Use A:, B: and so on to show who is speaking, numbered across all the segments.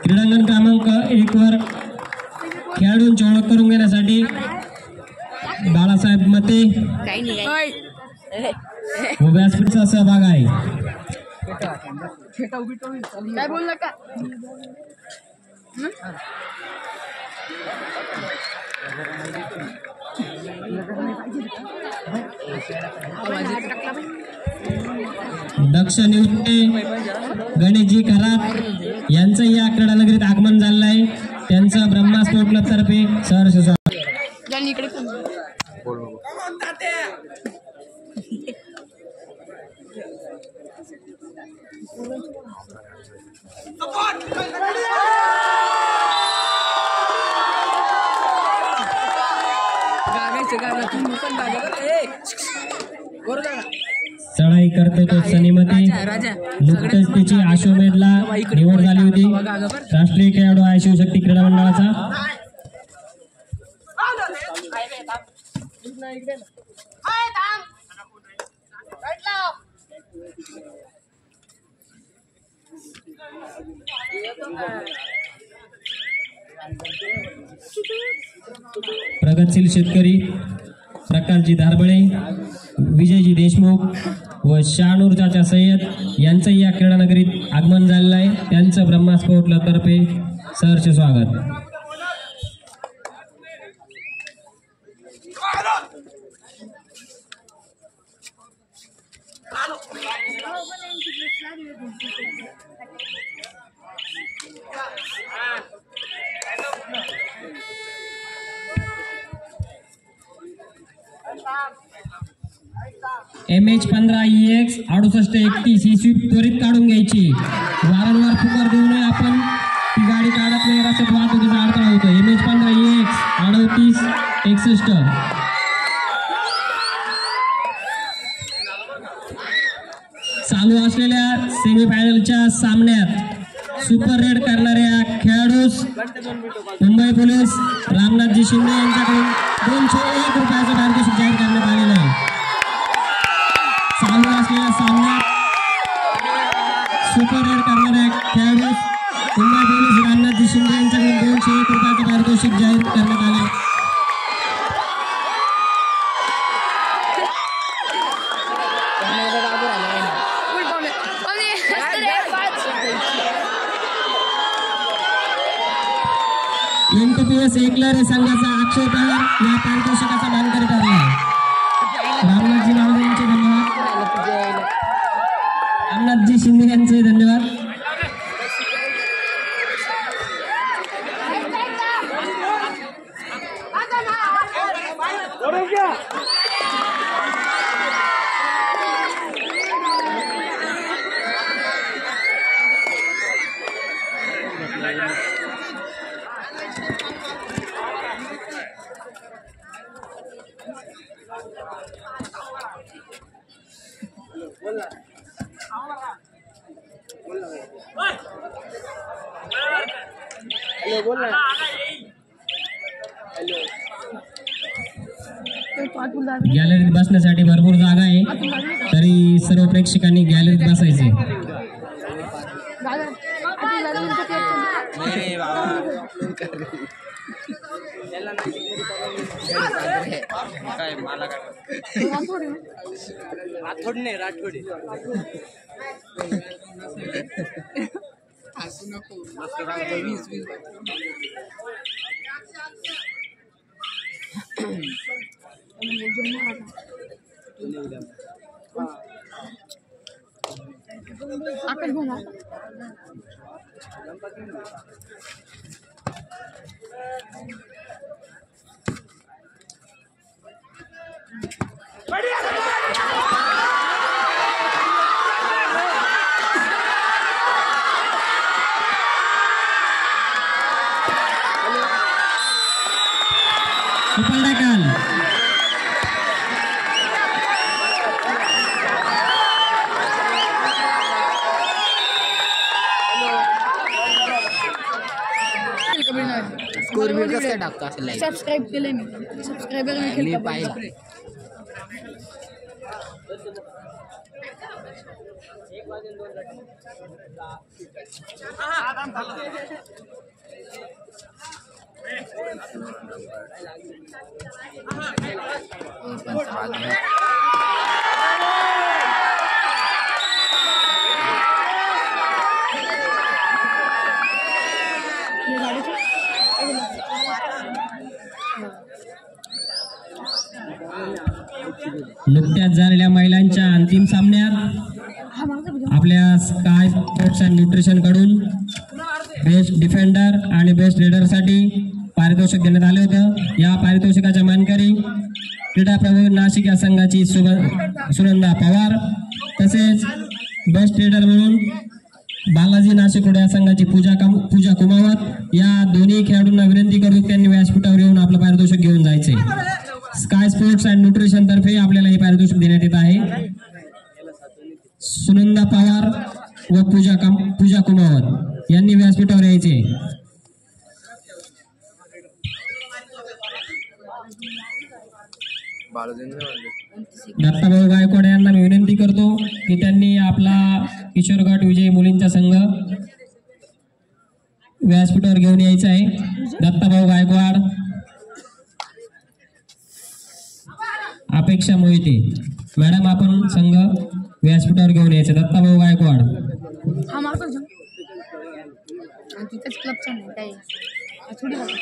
A: क्रीडांगण क्रमांक 1 वर खेळाडूंची ओळख करून घेण्यासाठी बाळासाहेब मते व व्यासपीठचा सहभाग आहे.
B: काय बोलला का
A: दक्ष निवते गणेशजी खरात यांचं या क्रीडा नगरीत आगमन झालं आहे. त्यांचं ब्रह्मा स्पोर्ट क्लब तर्फे सहर्ष स्वागत. चढाई करतो तो सनीमती. नुकतंच तिची अश्वमेधला निवड झाली होती राष्ट्रीय खेळाडू आहे शिवशक्ती क्रीडा मंडळाचा. प्रगतशील शेतकरी प्रकाशजी धारबळे, विजयजी देशमुख व शाहनूर चाचा सय्यद यांचं या क्रीडा नगरीत आगमन झालेलं आहे. त्यांचं ब्रह्मा स्पोर्ट क्लब तर्फे सहर्ष स्वागत. MH15EX 6831 ही स्वीप त्वरित काढून घ्यायची. वारंवार पुकार देऊ नये आपण. ती गाडी काढत नाही रस्त्यात वाहतुकीचा अडथळा होतो. MH15EX 3861. चालू असलेल्या सेमीफायनलच्या सामन्यात सुपर रेड करणाऱ्या खेळाडूस मुंबई पोलीस रामनाथजी शिंदे यांच्याकडून 201 रुपयाचं पारितोषिक जाहीर करण्यात आलेलं आहे. चालू असलेल्या सामन्यात सुपर रेड करणाऱ्या खेळाडूस मुंबई पोलीस रामनाथजी शिंदे यांच्याकडून 201 रुपयाचं पारितोषिक जाहीर करण्यात आले. NTPS एकलरे संघाचा अक्षय पवार या पारितोषिकाचा मानकरी ठरला. रामनाथजी मावळे यांचे धन्यवाद. रामनाथजी शिंदे यांचे धन्यवाद. गॅलरीत बसण्यासाठी भरपूर जागा आहे, तरी सर्व प्रेक्षकांनी गॅलरीत बसायचे.
C: स्कोर बिल कसं काय टाकतो असं लाईव्ह
B: सबस्क्राईब केलंय मी. सबस्क्रायबर मी
C: मी
B: खेळतो.
C: पाहिजे
A: नुकत्याच झालेल्या महिलांच्या अंतिम सामन्यात
B: हा माझा video.
A: आपल्या स्काय स्पोर्ट्स अँड न्यूट्रिशन कडून बेस्ट डिफेंडर आणि बेस्ट लीडरसाठी पारितोषिक देण्यात आले होतं. या पारितोषिकाच्या मानकरी क्रीडा प्रभू नाशिक या संघाची सुनंदा पवार, तसेच बेस्ट लीडर म्हणून बालाजी नाशिक या संघाची पूजा कुमावत. या दोन्ही खेळाडूंना विनंती करू त्यांनी व्यासपीठावर येऊन आपलं पारितोषिक घेऊन जायचे. स्काय स्पोर्ट्स अँड न्यूट्रिशन तर्फे आपल्याला हे पारितोषिक देण्यात येत आहे. सुनंदा पवार व पूजा कुमावत यांनी व्यासपीठावर यायचे. दत्ताभाऊ गायकवाड यांना मी विनंती करतो की त्यांनी आपला किशोर गट विजयी मुलींचा संघ व्यासपीठावर घेऊन यायचा आहे. दत्ताभाऊ गायकवाड, अपेक्षा मोहिते मॅडम, आपण संघ व्यासपीठावर घेऊन यायचे. दत्ताभाऊ गायकवाड.
B: हा माझा video. आणि तिथेच क्लबचा नाही काय थोडी बाबा.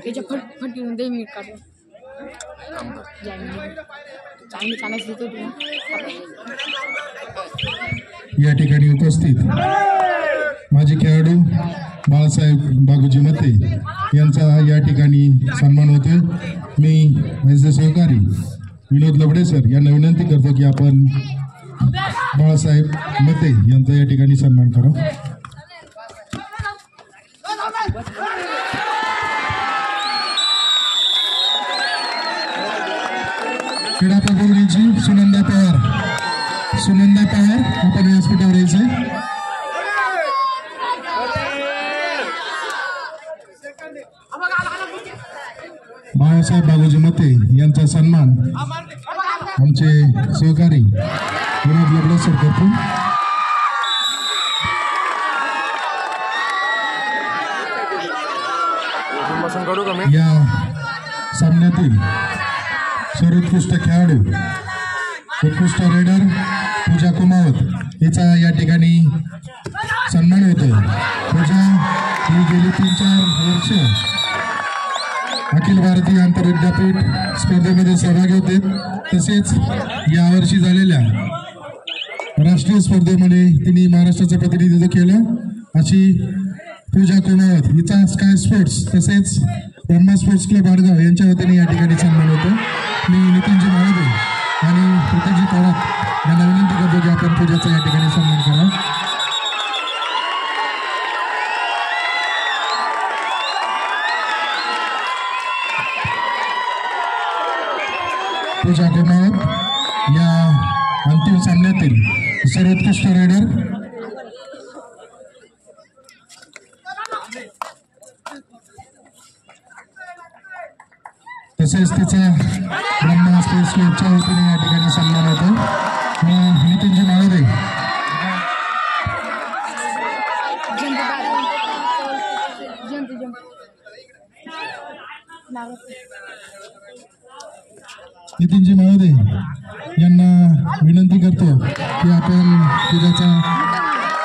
B: त्याच्या फटकीने 2 मिनिट काढून चांगली चालायची देतो तुला.
D: या ठिकाणी उपस्थित माजी खेळाडू बाळासाहेब बागुजी मते यांचा या ठिकाणी सन्मान होतोय. मी माझे सहकारी विनोद लबडे सर यांना विनंती करतो की आपण बाळासाहेब मते यांचा या ठिकाणी सन्मान करा. क्रीडा प्रबोधनाची सुनंदा पवार आपण व्यासपीठावर यायचे. बाळासाहेब बागुजी मते यांचा सन्मान आमचे सहकारी विनोद लबडे सर करतो. या सामन्यातील सर्वोत्कृष्ट खेळाडू उत्कृष्ट रेडर पूजा कुमावत हिचा या ठिकाणी सन्मान होतो. पूजा ही गेली 3-4 वर्ष अखिल भारतीय आंतरविद्यापीठ स्पर्धेमध्ये सहभागी होते. तसेच यावर्षी झालेल्या राष्ट्रीय स्पर्धेमध्ये तिने महाराष्ट्राचं प्रतिनिधित्व केलं. अशी पूजा कुमावत हिचा स्काय स्पोर्ट्स तसेच ब्रह्मा स्पोर्ट्स क्लब आडगाव यांच्या वतीने या ठिकाणी सन्मान होतो. मी नितीनजी माळदे आणि प्रतीकजी थोरात यांना विनंती करतो की आपण पूजाचा या ठिकाणी सन्मान करा. पूजा कुमावत या अंतिम सामन्यातील सर्वोत्कृष्ट रेडर तसेच तिचा ब्रह्मा स्पोर्ट्स क्लबच्या वतीने या ठिकाणी सन्मान होतो. मी नितीनजी माळदे यांना विनंती करतो की आपण पूजाचा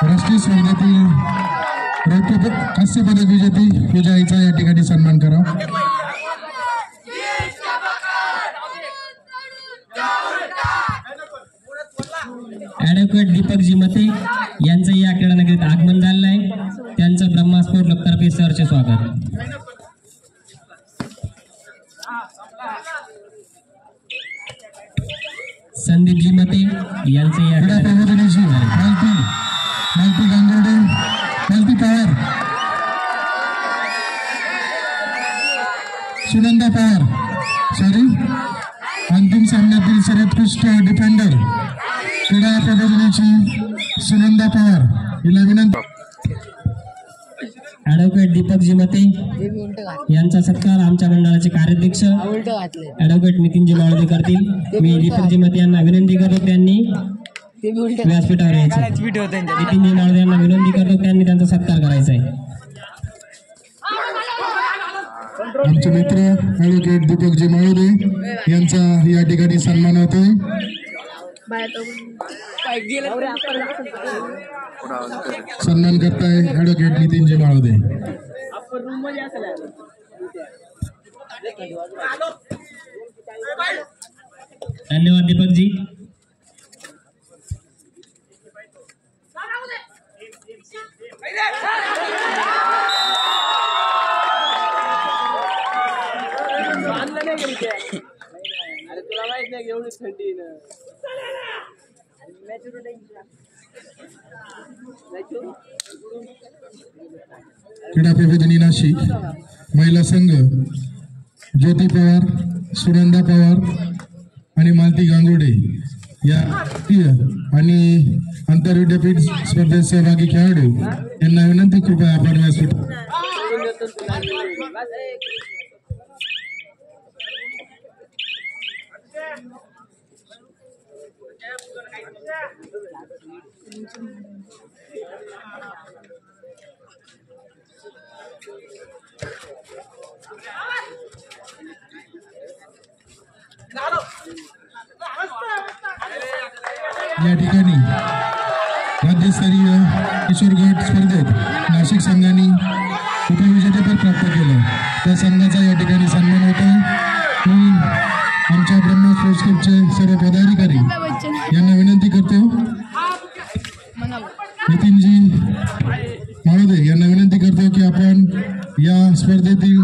D: राष्ट्रीय स्पर्धेतील रौप्य कांस्य पदक विजेती पूजा हिचा या ठिकाणी सन्मान करा.
A: ॲडव्होकेट दीपकजी मते यांचं या क्रीडा नगरीत आगमन झालेलं आहे. त्यांचं ब्रह्मा स्पोर्ट क्लब तर्फे सरचे स्वागत. संदीपजी मते यांचे या
D: क्रीडा प्रबोधनाची मालती गांगर्डे मालती पवार सर्वोत्कृष्ट डिफेंडर क्रीडा प्रबोधिनीची सुनंदा पवार हिला विनंती.
A: ॲडव्होकेट दीपकजी मते यांचा सत्कार आमच्या मंडळाचे कार्याध्यक्ष ॲडव्होकेट नितीनजी माळुदे करतील. मी दीपकजी मते यांना विनंती करतो त्यांनी व्यासपीठावर यायचं. नितीनजी माळुदे यांना विनंती करतो त्यांनी त्यांचा सत्कार करायचा आहे.
D: आमचे मित्र ॲडव्होकेट दीपकजी माळुदे यांचा या ठिकाणी सन्मान होतोय. सन्मान करताय ॲडव्होकेट नितीनजी माळुदे.
A: धन्यवाद दीपकजी.
D: क्रीडा प्रबोधिनी नाशिक महिला संघ ज्योती पवार, सुनंदा पवार आणि मालती गांगुर्डे या आणि आंतरविद्यापीठ स्पर्धेत सहभागी खेळाडू यांना विनंती कृपया आपण व्यासपीठ. या ठिकाणी राज्यस्तरीय किशोर गट स्पर्धेत नाशिक संघाने उपविजेतेपद प्राप्त केलं. त्या संघाचा या ठिकाणी सन्मान होतो. मी आमच्या ब्रह्म स्पोर्ट्स क्लबचे सर्व पदाधिकारी यांना विनंती करतो. नितीनजी माळुदे यांना विनंती करतो की आपण या स्पर्धेतील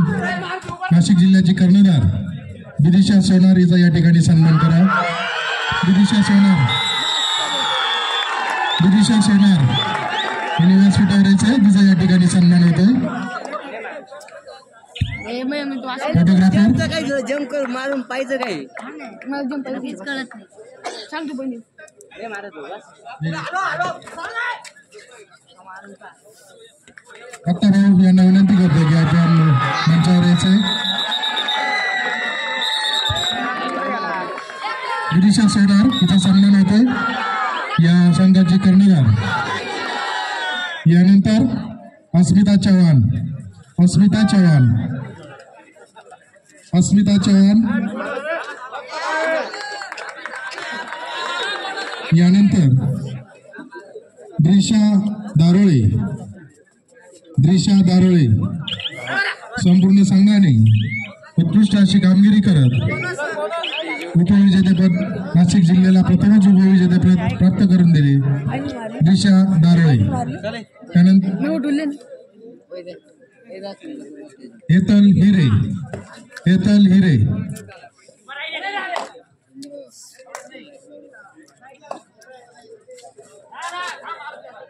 D: नाशिक जिल्ह्याची कर्णधार विदिशा सोनार हिचा या ठिकाणी सन्मान करा. विदिशा सोनार यांनी व्यासपीठावर यायचं. तिचा या ठिकाणी सन्मान होतो. फोटोग्राफर
C: काय जम कर मारून पाहिजे काय
B: मला जंप काहीच कळत नाही. सांग तू पहिले.
D: आत्ता भाऊ यांना विनंती करतो की आपण मंचावर यायचंय. विदिशा सोनार हिचा सन्मान होतोय. या संघाची कर्णधार. यानंतर अस्मिता चव्हाण यानंतर द्रिशा दारोळे संपूर्ण संघाने उत्कृष्ट अशी कामगिरी करत उपविजेतेपद नाशिक जिल्ह्याला प्रथमच उपविजेतेपद प्राप्त करून दिले. द्रिशा दारोळे. त्यानंतर हेतल हिरे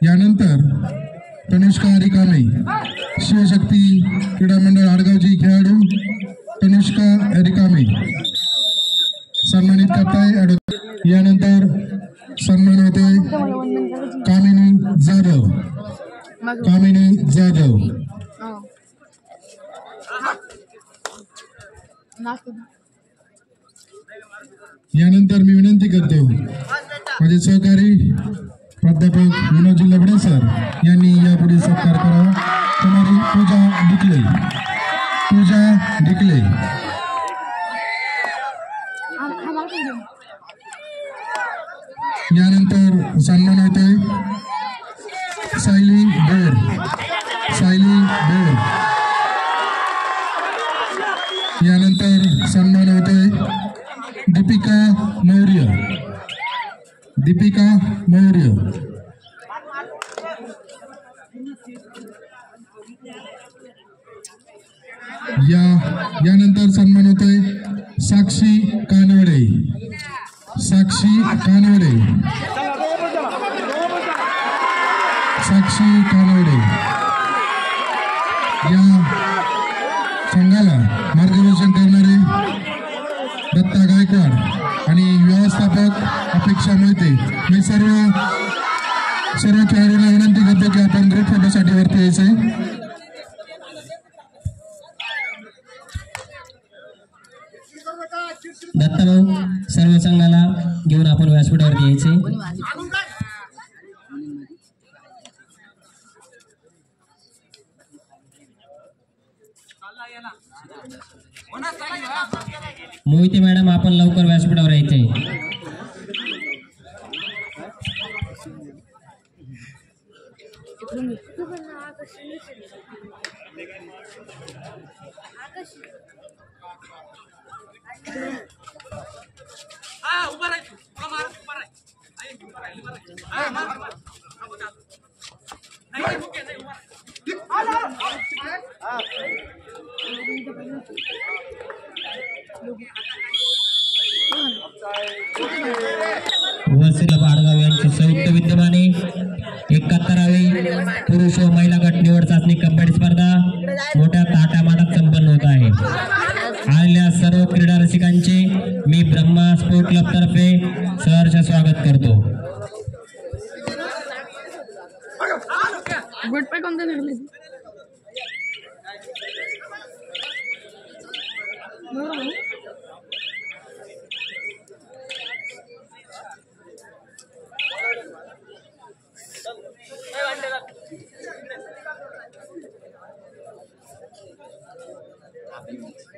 D: यानंतर तनुष्का रिकामे शिवशक्ती क्रीडा मंडळ आडगावची खेळाडू तनुष्का रिकामे सन्मानित करताय. यानंतर सन्मान होतोय कामिनी जाधव. यानंतर मी विनंती करतो माझे सहकारी प्राध्यापक विनोदजी लबडे सर यांनी यापुढे सत्कार करावा. कुमारी पूजा ढिकले. यानंतर सन्मान होतोय सायली बोर. यानंतर सन्मान होतोय दीपिका मौर्य. यानंतर सन्मान होतोय साक्षी कानवडे. या संघाला मार्गदर्शन करणारे दत्ता गायकवाड आणि व्यवस्थापक प्रतीक्षा मोहिते. मी सर्व खेळाडूंना विनंती करतो की आपण ग्रुप फोटोसाठी वरती यायचंय.
A: दत्ताभाऊ सर्व संघाला घेऊन आपण व्यासपीठावरती यायचे. मोहिते मॅडम आपण लवकर व्यासपीठावर यायचे. वसिला भाडगाव यांची संयुक्त विद्यमाने 71वी पुरुष व महिला गट निवड चाचणी कबड्डी स्पर्धा मोठ्या ताटामाटात संपन्न होत आहे. आलेल्या सर्व क्रीडा रसिकांचे मी ब्रह्मा स्पोर्ट क्लब तर्फे सहर्ष स्वागत करतो.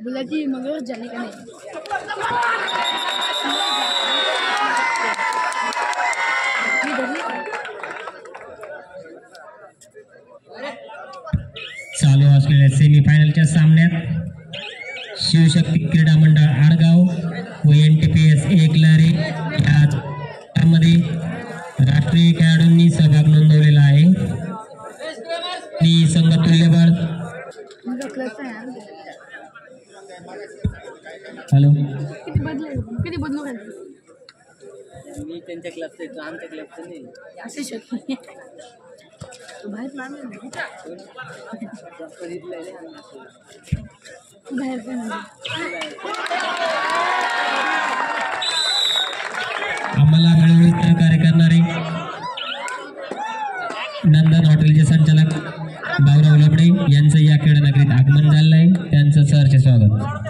B: बुलाजी मगर जाने का नहीं.
A: चालू असलेल्या सेमीफायनलच्या सामन्यात शिवशक्ती क्रीडा मंडळ आडगाव व NTPS एकलहरी यामध्ये राष्ट्रीय खेळाडूंनी सहभाग नोंदवलेला आहे. ती संघ तुल्यबळ. हॅलो
B: किती बदलू काय
C: मी त्यांच्या क्लबचा येतो, आमच्या क्लबचं नाही.
B: असे शक्य बाहेर
A: आम्हाला वेळोवेळी सहकार्य करणारे नंदन हॉटेलचे संचालक भाऊराव लबडे यांचं या क्रीडा नगरीत आगमन झालं आहे. त्यांचं सहर्ष स्वागत.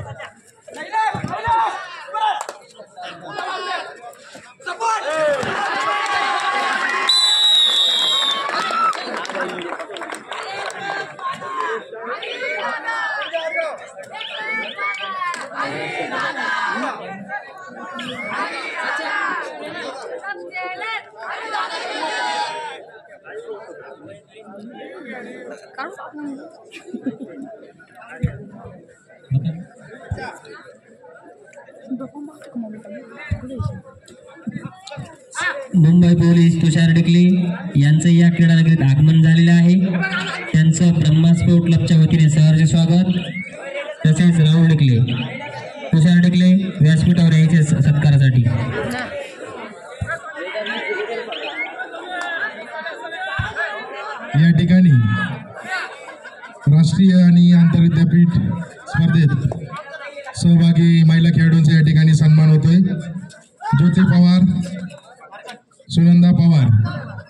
A: मुंबई पोलीस तुषार डिकले यांचं या क्रीडा नगरीत आगमन झालेलं आहे. त्यांचं ब्रह्मा स्पोर्ट क्लबच्या वतीने सहर्ष स्वागत. तसेच राहुल डिकले, तुषार डिकले व्यासपीठावर यायचे सत्कारासाठी.
D: या ठिकाणी राष्ट्रीय आणि आंतरविद्यापीठ स्पर्धेत सहभागी महिला खेळाडूंचा या ठिकाणी सन्मान होतोय. ज्योती पवार, सुनंदा पवार,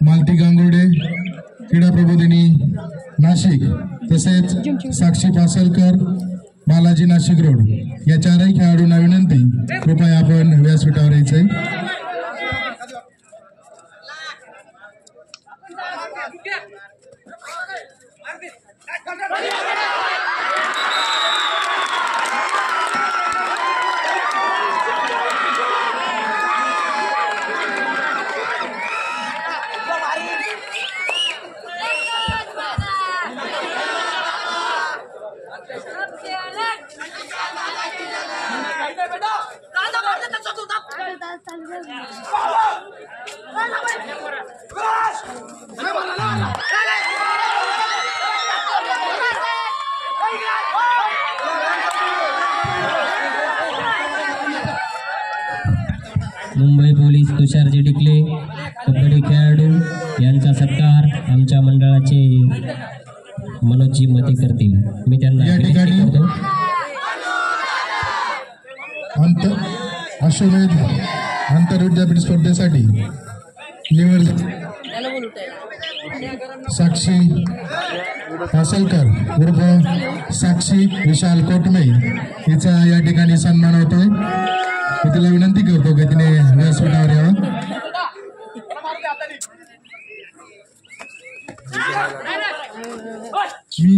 D: मालती गांगुर्डे, क्रीडा प्रबोधिनी नाशिक, तसेच साक्षी पासलकर, बालाजी नाशिक रोड या चारही खेळाडूंना विनंती, कृपया आपण व्यासपीठावर यायचंय.
A: मुंबई पोलीस तुषारजी डिकले कबड्डी खेळाडू यांचा सत्कार आमच्या मंडळाचे मनोजजी मते करतील. मी त्यांना
D: या ठिकाणी अश्वमेध आंतरविद्यापीठ स्पर्धेसाठी निवड
C: त्याला बोलू
D: साक्षी हासलकर उर्फ साक्षी विशाल कोटमे हिचा या ठिकाणी सन्मान होतोय. मी तिला विनंती करतो की तिने व्यासपीठावर यावं. मी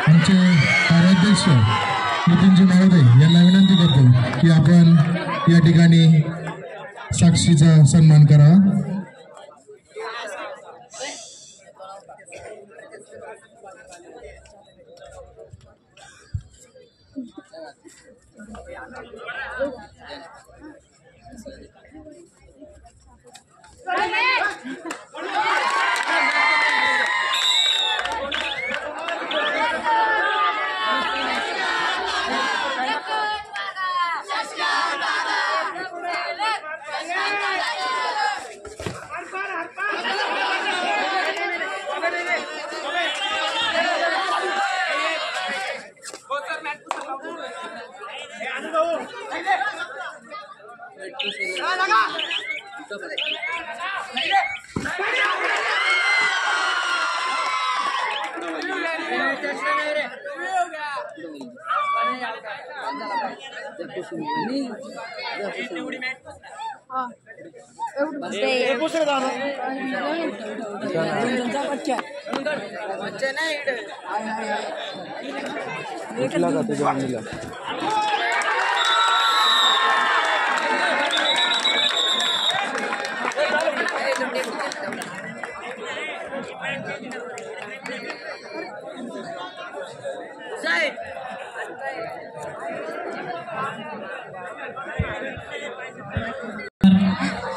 D: आमचे कार्याध्यक्ष नितीनजी माळोदे यांना विनंती करतो की आपण या ठिकाणी साक्षीचा सन्मान करावा.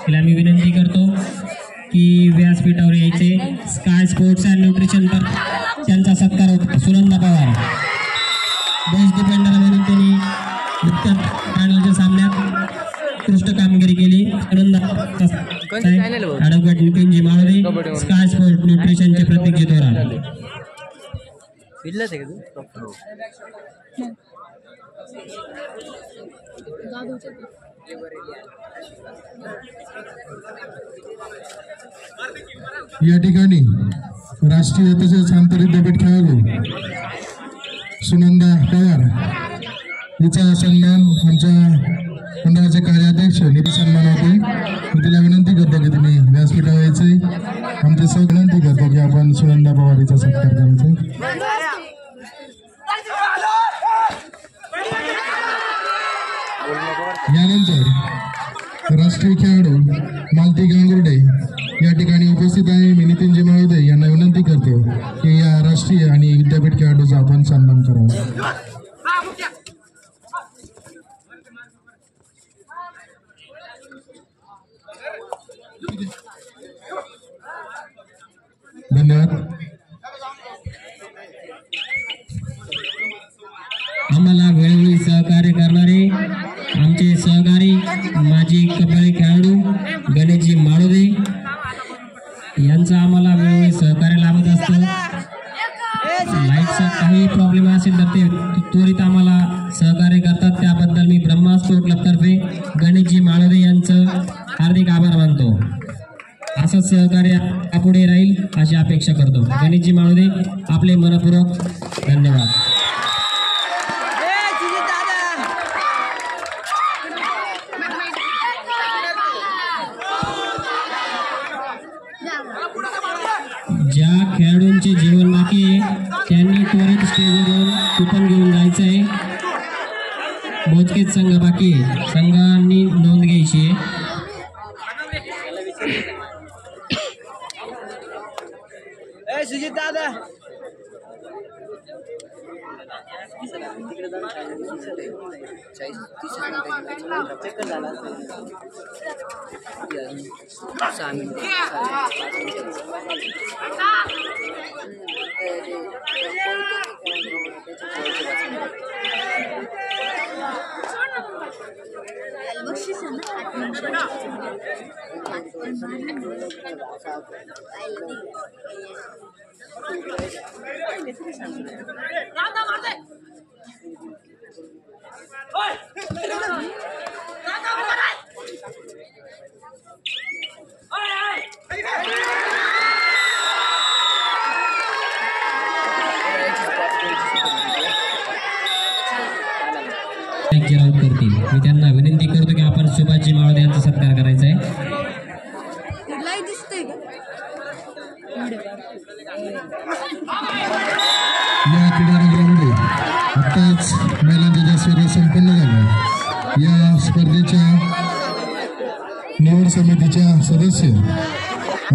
A: तिला मी विनंती करतो की व्यासपीठावर यायचे. स्काय स्पोर्ट्स अँड न्यूट्रिशन पर त्यांचा सत्कार होतो. सुनंदा पवार बेस्ट डिफेंडर म्हणून त्यांनी उत्तर फायनलच्या सामन्यात उत्कृष्ट कामगिरी केली. Sunanda advocate Nitinji Malode sky sports न्यूट्रिशनचे प्रतीकजी थोरात.
D: या ठिकाणी राष्ट्रीय तसेच आंतरविद्यापीठ खेळाडू सुनंदा पवार हिचा सन्मान आमच्या मंडळाचे कार्याध्यक्ष निधी सन्मान होते. तिला विनंती करतो की तुम्ही व्यासपीठावर यायचे. आमचे सह विनंती करतो की आपण सुनंदा पवार हिचा सत्कार करायचा. यानंतर राष्ट्रीय खेळाडू मालती गांगुर्डे या ठिकाणी उपस्थित आहे. मी नितीनजी माळोदे यांना विनंती करतो की या राष्ट्रीय आणि विद्यापीठ खेळाडूचा आपण सन्मान करावा. धन्यवाद.
A: आम्हाला वेळोवेळी सहकार्य करणारे आमचे सहकारी माजी कबड्डी खेळाडू गणेशजी माळोदे यांचं आम्हाला वेळोवेळी सहकार्य लाभत असतं. लाईटचा काही प्रॉब्लेम असेल तर ते त्वरित आम्हाला सहकार्य करतात. त्याबद्दल मी ब्रह्मा स्पोर्ट क्लबतर्फे गणेशजी माळोदे यांचं हार्दिक आभार मानतो. असंच सहकार्य पुढे राहील अशी अपेक्षा करतो. गणेशजी माळोदे आपले मनपूर्वक धन्यवाद. ज्या खेळाडूंचे जीवन बाकी आहे त्यांनी त्वरित स्टेजवर कुपन घेऊन जायचं आहे. मोजकेच संघ बाकी आहे, संघांनी नोंद घ्यायची आहे.
C: सुजित दादा
B: Oi!
A: मी त्यांना विनंती करतो की आपण सुभाषजी माळोदे यांचा सत्कार करायचा आहे.
B: लाईव्ह दिसतंय का
D: या क्रीडानगरामध्ये आत्ताच महिलांच्या स्पर्धा संपन्न झाल्या. या स्पर्धेच्या निवड समितीच्या सदस्य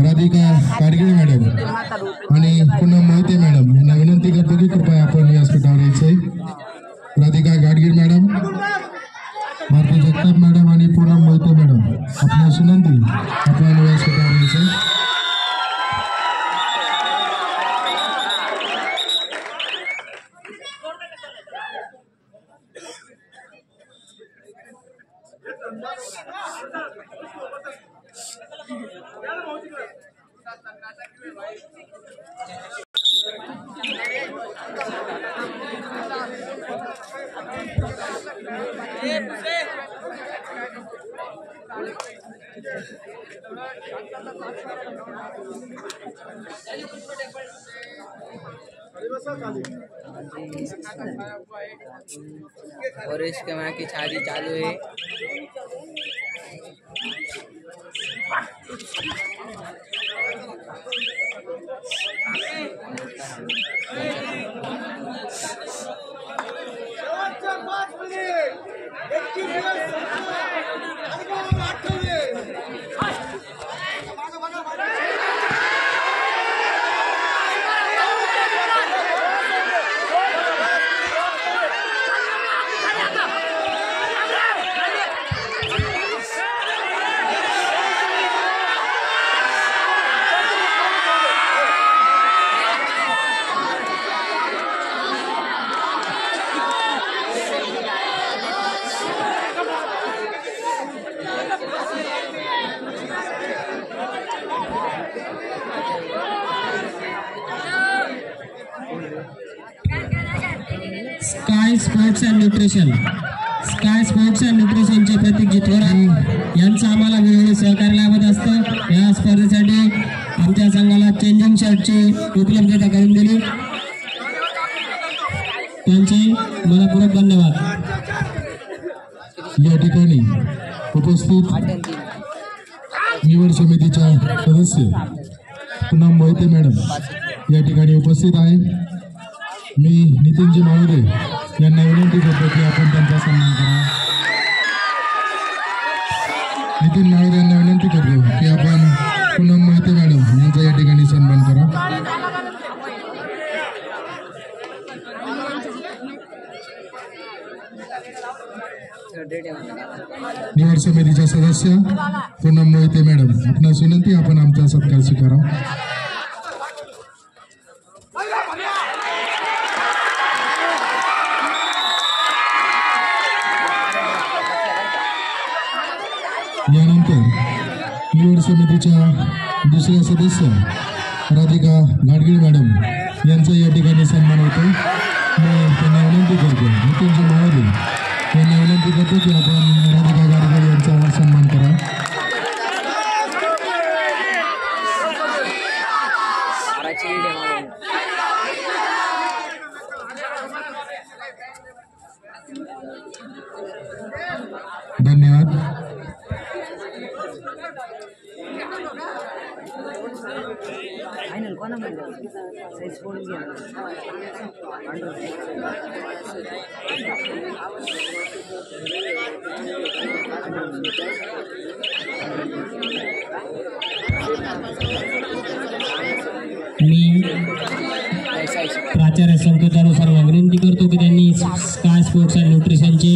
D: राधिका काडगीळ मॅडम आणि पूनम मोहिते मॅडम यांना विनंती करतो की कृपया आपण व्यासपीठावर यायचंय. राधिका गाडगीळ मॅडम, भारती जगताप मॅडम आणि पूनम मोहिते मॅडम आपल्यास विनंती आपण व्यासपीठावर यायचंय.
C: और इसके वहाँ की शादी चालू है.
A: Sky sports and nutrition, sky sports and न्यूट्रिशनचे प्रतीकजी थोरात यांचं आम्हाला वेळोवेळी सहकार्य लाभत असतं. या स्पर्धेसाठी आमच्या संघाला चेंजिंग शर्टची उपलब्धता करून दिली, त्यांचे मनपूर्वक धन्यवाद.
D: या ठिकाणी उपस्थित निवड समितीच्या सदस्य पूनम मोहिते मॅडम या ठिकाणी उपस्थित आहे. मी नितीनजी माळोदे यांना विनंती करतो की आपण त्यांचा सन्मान करा. नितीन माळोदे यांना विनंती करतो की आपण पूनम मोहिते मॅडम यांचा या ठिकाणी सन्मान करा. निवड समितीच्या सदस्य पूनम मोहिते मॅडम आपणास विनंती आपण आमचा सत्कार स्वीकारा. यानंतर निवड समितीच्या दुसऱ्या सदस्य राधिका गाडगीळ मॅडम यांचा या ठिकाणी सन्मान होतो. मी त्यांना विनंती करतो, नितीनजी माळोदे यांना विनंती करतो की आपण राधिका गाडगीळ यांचा सन्मान करा. धन्यवाद.
C: फायनल कोणा म्हणलं साईज फोडून घ्या.
A: मी प्राचार्य संतोष सर्वांना विनंती करतो की त्यांनी स्काय स्पोर्ट्स अँड न्यूट्रिशनचे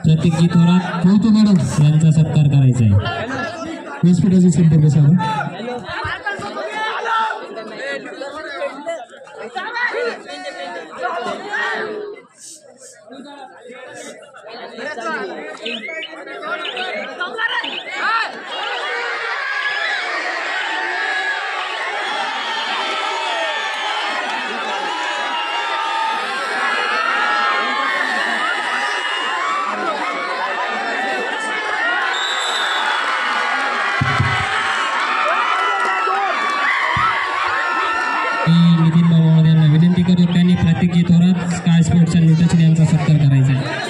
A: प्रतीकजी थोरात
D: मोहिते मॅडम
A: यांचा सत्कार करायचा आहे.
D: व्यासपीठाचा संपर्क साधा.
A: नितीन बाबा यांना विनंती करतो त्यांनी प्रतीकजी Thorat sky sports and nutrition यांचा सत्कार करायचा आहे.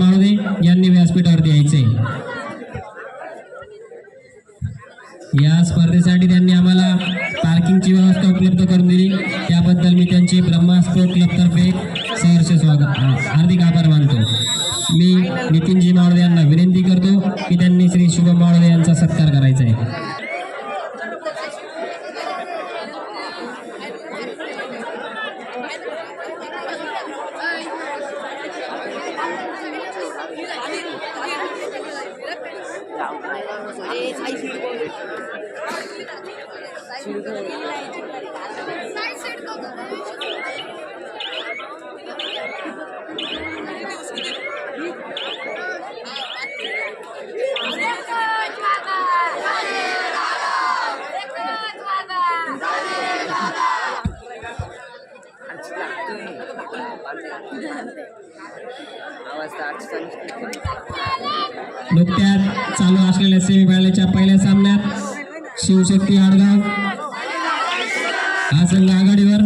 A: माळोदे यांनी व्यासपीठावरती यायचे. या स्पर्धेसाठी त्यांनी आम्हाला पार्किंगची व्यवस्था उपलब्ध करून दिली, त्याबद्दल मी त्यांचे ब्रह्मा स्पोर्ट क्लब तर्फे सहर्ष स्वागत हार्दिक आभार मानतो. मी नितीनजी माळोदे यांना विनंती करतो की त्यांनी श्री शुभम माळोदे यांचा सत्कार करायचा आहे. नुकत्याच चालू असलेल्या सेमीफायनलच्या पहिल्या सामन्यात शिवशक्ती आडगाव हा संघ आघाडीवर.